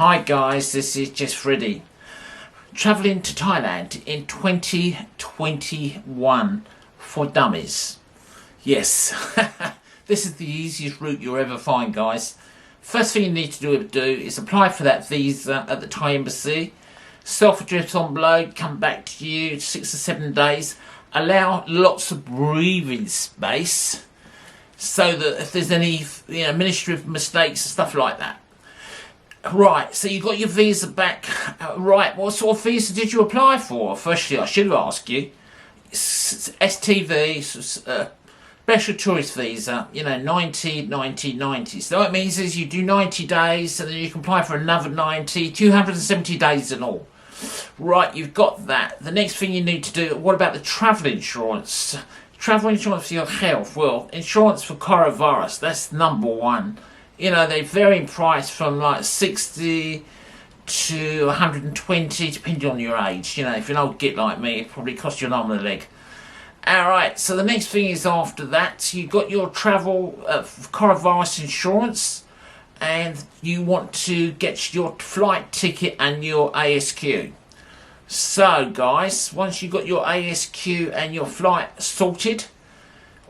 Hi guys, this is just Freddie. Travelling to Thailand in 2021 for dummies. Yes, this is the easiest route you'll ever find, guys. First thing you need to do is apply for that visa at the Thai embassy. Self-address envelope, come back to you 6 or 7 days. Allow lots of breathing space so that if there's any administrative mistakes and stuff like that. Right, so you got your visa back. Right, what sort of visa did you apply for? Firstly, I should have asked you. STV, special tourist visa, 90. So what it means is you do 90 days and then you can apply for another 90, 270 days in all. Right, you've got that. The next thing you need to do, what about the travel insurance? Travel insurance for your health. Well, insurance for coronavirus, that's number one. They vary in price from like 60 to 120 depending on your age. If you're an old git like me, it probably costs you an arm and a leg. Alright, so the next thing is after that, you got your travel coronavirus insurance and you want to get your flight ticket and your ASQ. So guys, once you've got your ASQ and your flight sorted,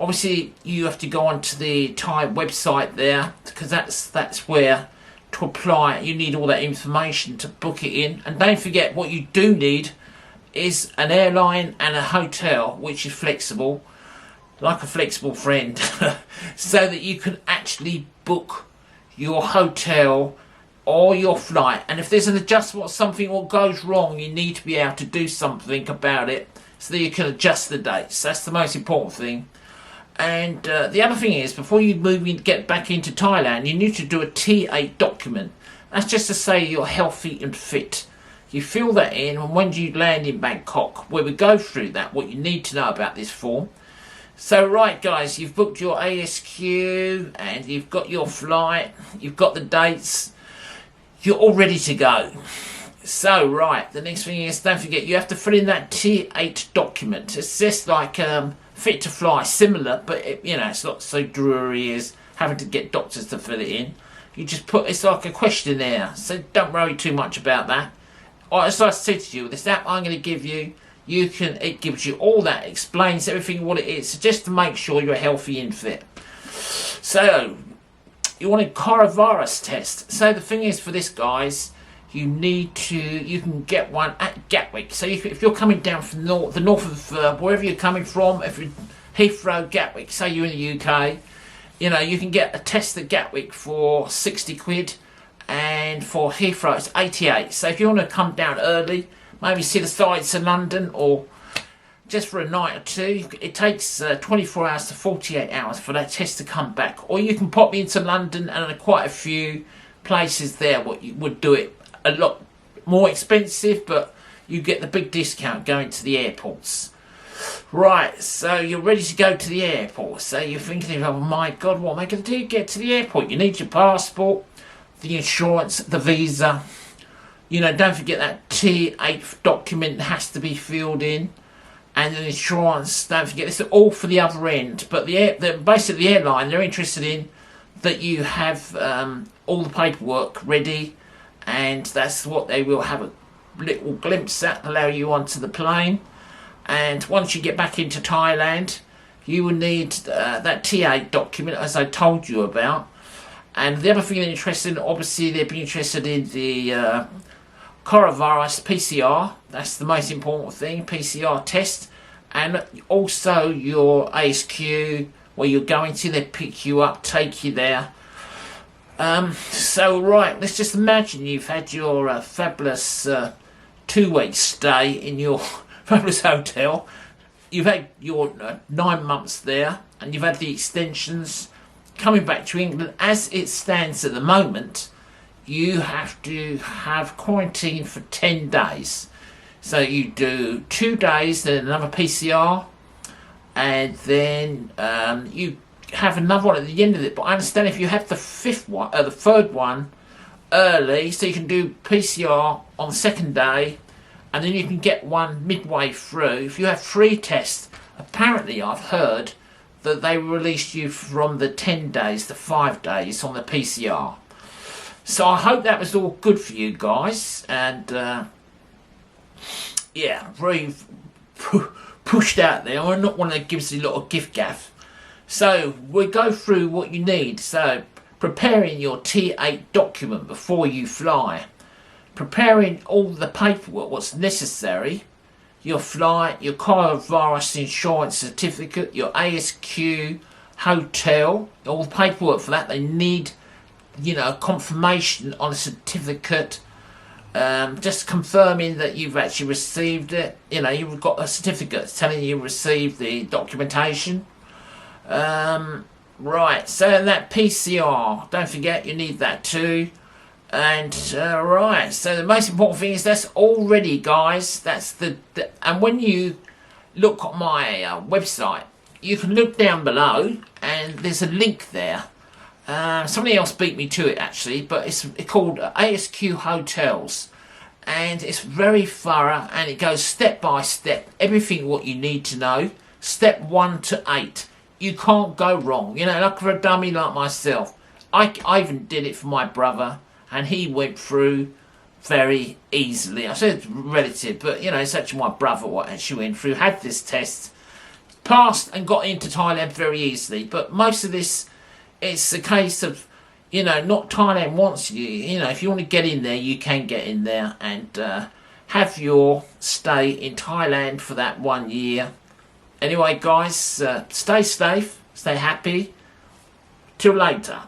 obviously you have to go onto the Thai website there, because that's where to apply. You need all that information to book it in. And don't forget, what you do need is an airline and a hotel which is flexible, like a flexible friend, so that you can actually book your hotel or your flight. And if there's an adjustment or something or goes wrong, you need to be able to do something about it so that you can adjust the dates. That's the most important thing. And the other thing is, before you get back into Thailand, you need to do a T8 document. That's just to say you're healthy and fit. You fill that in, and when you land in Bangkok, where we go through that, what you need to know about this form. So right guys, you've booked your ASQ and you've got your flight, you've got the dates, you're all ready to go. So right, the next thing is, don't forget, you have to fill in that T8 document. It's just like fit to fly, similar, but it's not so dreary as having to get doctors to fill it in. You just put, it's like a questionnaire, so don't worry too much about that. As I said to you, this app I'm going to give you, it gives you all that, explains everything what it is, just to make sure you're healthy and fit. So you want a coronavirus test. So the thing is, for this, guys, you can get one at Gatwick. So if you're coming down from the north of wherever you're coming from, if you're Heathrow, Gatwick, say you're in the UK, you can get a test at Gatwick for 60 quid, and for Heathrow it's 88. So if you want to come down early, maybe see the sights of London, or just for a night or two, it takes 24 hours to 48 hours for that test to come back. Or you can pop into London, and there are quite a few places there what you would do it a lot more expensive, but you get the big discount going to the airports. Right, so you're ready to go to the airport. So you're thinking, oh my God, what am I going to do to get to the airport? You need your passport, the insurance, the visa. Don't forget that T8 document has to be filled in, and the insurance. Don't forget, this is all for the other end. But basically the airline, they're interested in that you have all the paperwork ready. And that's what they will have a little glimpse at, allow you onto the plane. And once you get back into Thailand, you will need that T8 document, as I told you about. And the other thing they're interested in, obviously they'd be interested in the coronavirus PCR. That's the most important thing, PCR test. And also your ASQ, where you're going to, they pick you up, take you there. So right, let's just imagine you've had your fabulous 2-week stay in your fabulous hotel. You've had your 9 months there, and you've had the extensions. Coming back to England, as it stands at the moment, you have to have quarantine for 10 days. So you do 2 days, then another PCR, and then you have another one at the end of it. But I understand if you have the third one early, so you can do PCR on the second day, and then you can get one midway through. If you have 3 tests, apparently I've heard that they released you from the 10 days to 5 days on the PCR. So I hope that was all good for you guys, and yeah, very pushed out there. I'm not one that gives a lot of gift gaff. So we go through what you need. So preparing your T8 document before you fly, preparing all the paperwork, what's necessary, your flight, your coronavirus insurance certificate, your ASQ hotel, all the paperwork for that. They need, you know, confirmation on a certificate, just confirming that you've actually received it. You know, you've got a certificate telling you received the documentation. Right, so that PCR, don't forget you need that too. And right, so the most important thing is that's all ready, guys. That's the and when you look at my website, you can look down below and there's a link there. Somebody else beat me to it actually, but it's called ASQ Hotels, and it's very thorough, and it goes step by step, everything what you need to know, step 1 to 8. You can't go wrong, you know, like for a dummy like myself. I even did it for my brother, and he went through very easily. I said relative, but you know, it's actually my brother what actually went through, had this test, passed and got into Thailand very easily. But most of this, it's a case of, you know, not Thailand wants you. You know, if you want to get in there, you can get in there and have your stay in Thailand for that 1 year. Anyway, guys, stay safe, stay happy. Till later.